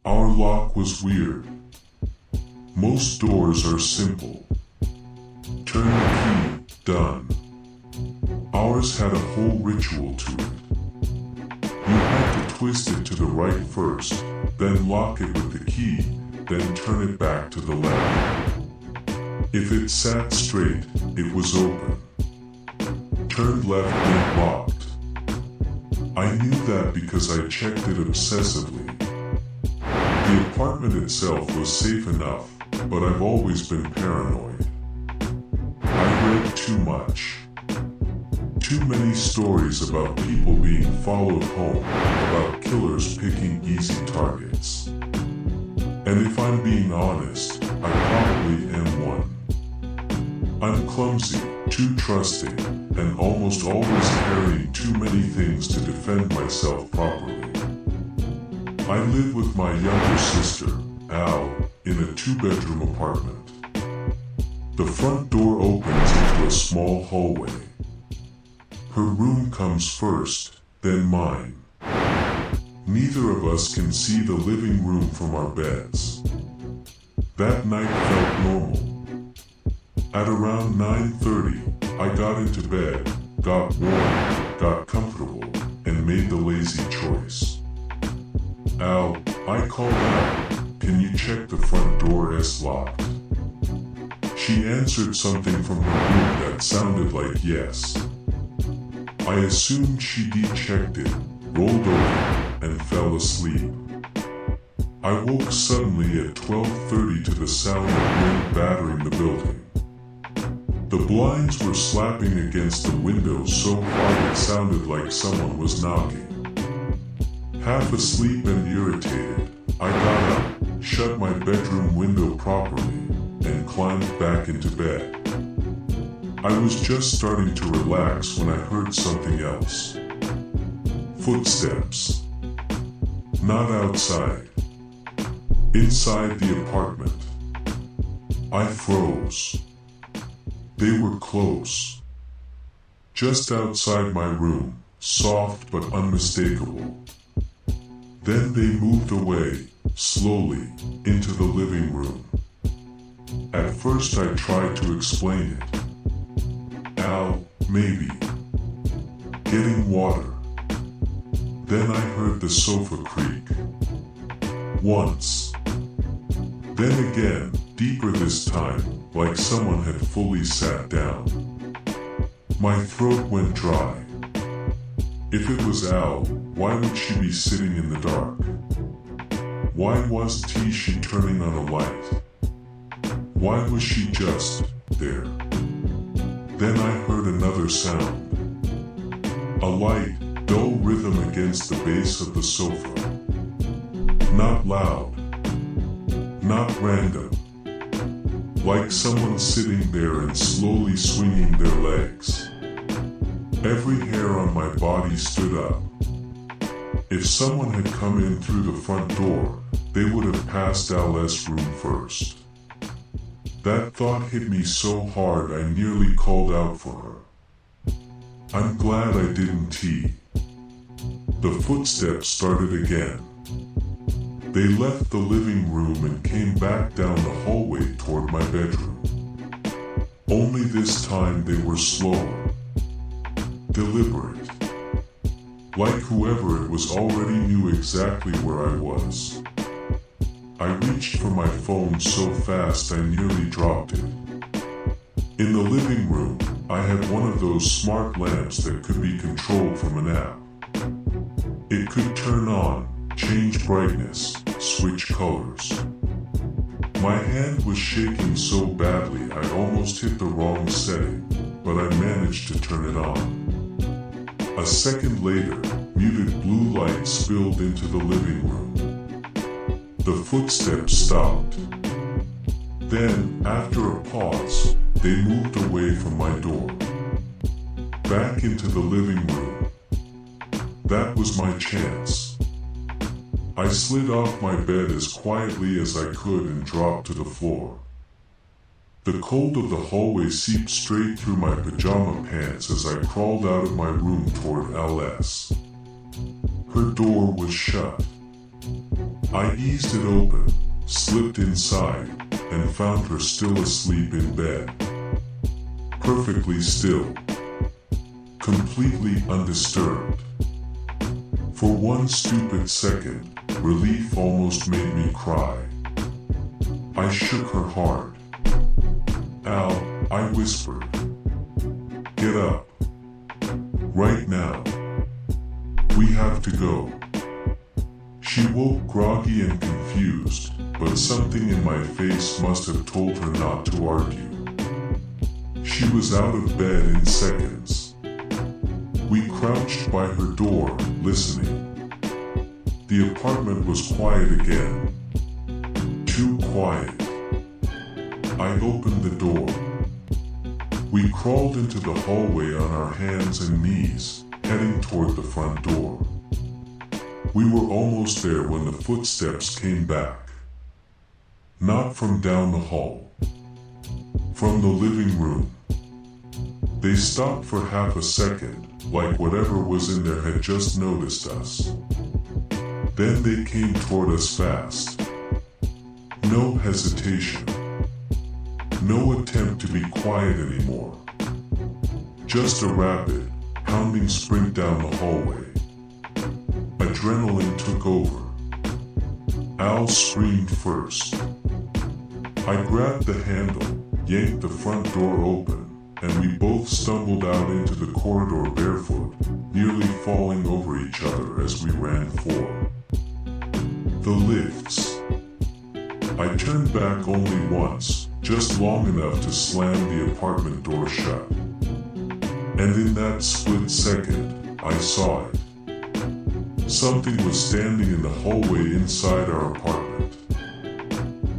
Our lock was weird. Most doors are simple. Turn the key, done. Ours had a whole ritual to it. You had to twist it to the right first, then lock it with the key, then turn it back to the left. If it sat straight, it was open. Turned left meant locked. I knew that because I checked it obsessively. The apartment itself was safe enough, but I've always been paranoid. I read too much. Too many stories about people being followed home, about killers picking easy targets. And if I'm being honest, I probably am one. I'm clumsy, too trusting, and almost always carrying too many things to defend myself properly. I live with my younger sister, Al, in a 2-bedroom apartment. The front door opens into a small hallway. Her room comes first, then mine. Neither of us can see the living room from our beds. That night felt normal. At around 9:30, I got into bed, got warm, got comfortable, and made the lazy choice. Al, I called out, can you check the front door is locked? She answered something from her room that sounded like yes. I assumed she de-checked it, rolled over, and fell asleep. I woke suddenly at 12:30 to the sound of wind battering the building. The blinds were slapping against the windows so hard it sounded like someone was knocking. Half asleep and irritated, I got up, shut my bedroom window properly, and climbed back into bed. I was just starting to relax when I heard something else. Footsteps. Not outside. Inside the apartment. I froze. They were close. Just outside my room, soft but unmistakable. Then they moved away, slowly, into the living room. At first I tried to explain it. Al, maybe. Getting water. Then I heard the sofa creak. Once. Then again, deeper this time, like someone had fully sat down. My throat went dry. If it was Al, why would she be sitting in the dark? Why wasn't she turning on a light? Why was she just there? Then I heard another sound. A light, dull rhythm against the base of the sofa. Not loud. Not random. Like someone sitting there and slowly swinging their legs. Every hair on my body stood up. If someone had come in through the front door, they would have passed Al's room first. That thought hit me so hard I nearly called out for her. I'm glad I didn't. The footsteps started again. They left the living room and came back down the hallway toward my bedroom. Only this time they were slower. Deliberate. Like whoever it was already knew exactly where I was. I reached for my phone so fast I nearly dropped it. In the living room, I had one of those smart lamps that could be controlled from an app. It could turn on, change brightness, switch colors. My hand was shaking so badly I almost hit the wrong setting, but I managed to turn it on. A second later, muted blue light spilled into the living room. The footsteps stopped. Then, after a pause, they moved away from my door. Back into the living room. That was my chance. I slid off my bed as quietly as I could and dropped to the floor. The cold of the hallway seeped straight through my pajama pants as I crawled out of my room toward LS. Her door was shut. I eased it open, slipped inside, and found her still asleep in bed. Perfectly still. Completely undisturbed. For one stupid second, relief almost made me cry. I shook her hard. "Al," I whispered. "Get up. Right now. We have to go." She woke groggy and confused, but something in my face must have told her not to argue. She was out of bed in seconds. We crouched by her door, listening. The apartment was quiet again. Too quiet. I opened the door. We crawled into the hallway on our hands and knees, heading toward the front door. We were almost there when the footsteps came back. Not from down the hall. From the living room. They stopped for half a second, like whatever was in there had just noticed us. Then they came toward us fast. No hesitation. No attempt to be quiet anymore. Just a rapid, pounding sprint down the hallway. Adrenaline took over. Al screamed first. I grabbed the handle, yanked the front door open, and we both stumbled out into the corridor barefoot, nearly falling over each other as we ran forward. The lifts. I turned back only once, just long enough to slam the apartment door shut. And in that split second, I saw it. Something was standing in the hallway inside our apartment.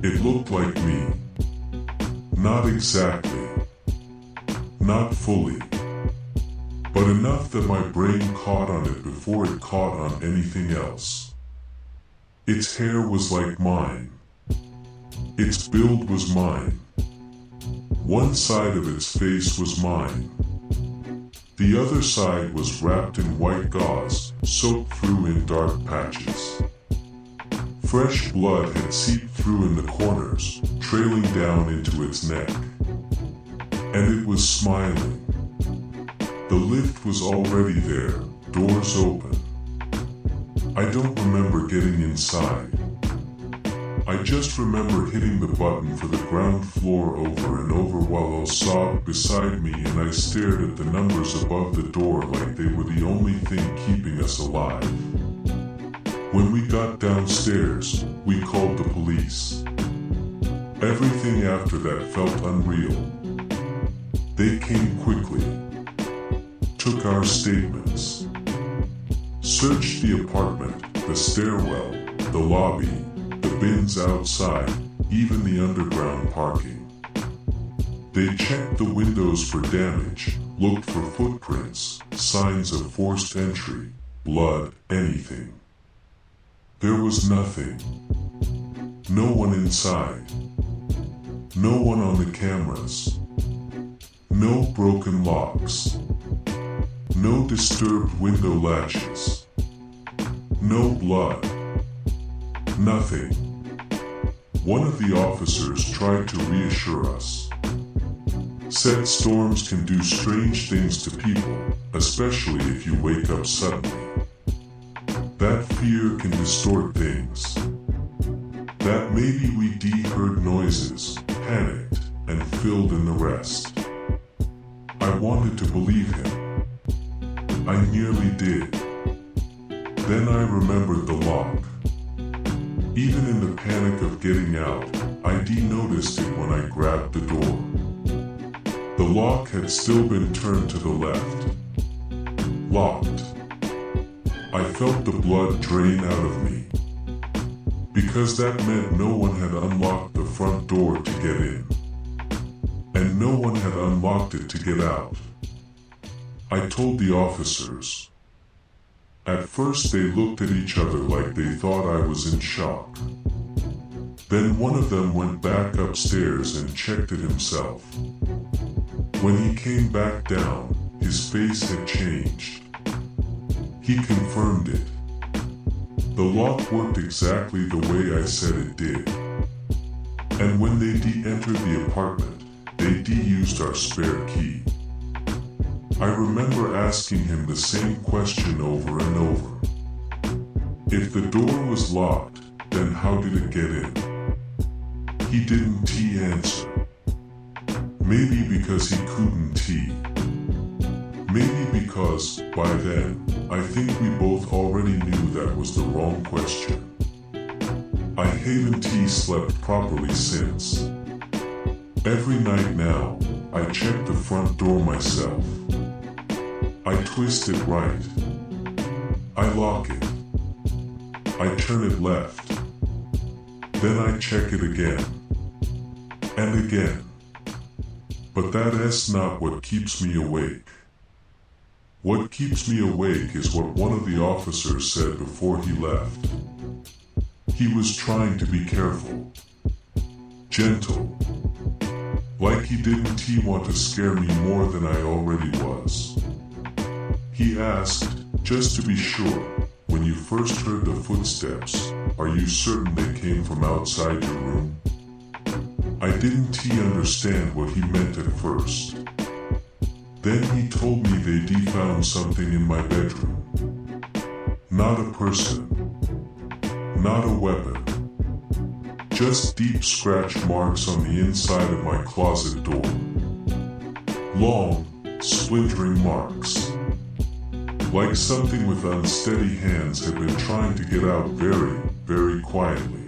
It looked like me. Not exactly. Not fully. But enough that my brain caught on it before it caught on anything else. Its hair was like mine. Its build was mine. One side of its face was mine. The other side was wrapped in white gauze, soaked through in dark patches. Fresh blood had seeped through in the corners, trailing down into its neck. And it was smiling. The lift was already there, doors open. I don't remember getting inside. I just remember hitting the button for the ground floor over and over while Elle sobbed beside me and I stared at the numbers above the door like they were the only thing keeping us alive. When we got downstairs, we called the police. Everything after that felt unreal. They came quickly. Took our statements. Searched the apartment, the stairwell, the lobby, the bins outside, even the underground parking. They checked the windows for damage, looked for footprints, signs of forced entry, blood, anything. There was nothing. No one inside. No one on the cameras. No broken locks. No disturbed window latches. No blood. Nothing. One of the officers tried to reassure us. Said storms can do strange things to people, especially if you wake up suddenly. That fear can distort things. That maybe we heard noises, panicked, and filled in the rest. I wanted to believe him. I nearly did. Then I remembered the lock. Even in the panic of getting out, I noticed it when I grabbed the door. The lock had still been turned to the left. Locked. I felt the blood drain out of me. Because that meant no one had unlocked the front door to get in. And no one had unlocked it to get out. I told the officers. At first they looked at each other like they thought I was in shock. Then one of them went back upstairs and checked it himself. When he came back down, his face had changed. He confirmed it. The lock worked exactly the way I said it did. And when they de-entered the apartment, they de-used our spare key. I remember asking him the same question over and over. If the door was locked, then how did it get in? He didn't answer. Maybe because he couldn't T. Maybe because, by then, I think we both already knew that was the wrong question. I haven't slept properly since. Every night now, I check the front door myself. I twist it right. I lock it. I turn it left. Then I check it again. And again. But that's not what keeps me awake. What keeps me awake is what one of the officers said before he left. He was trying to be careful. Gentle. Like he didn't want to scare me more than I already was. He asked, just to be sure, when you first heard the footsteps, are you certain they came from outside your room? I didn't understand what he meant at first. Then he told me they found something in my bedroom. Not a person. Not a weapon. Just deep scratch marks on the inside of my closet door. Long, splintering marks. Like something with unsteady hands had been trying to get out very, very quietly.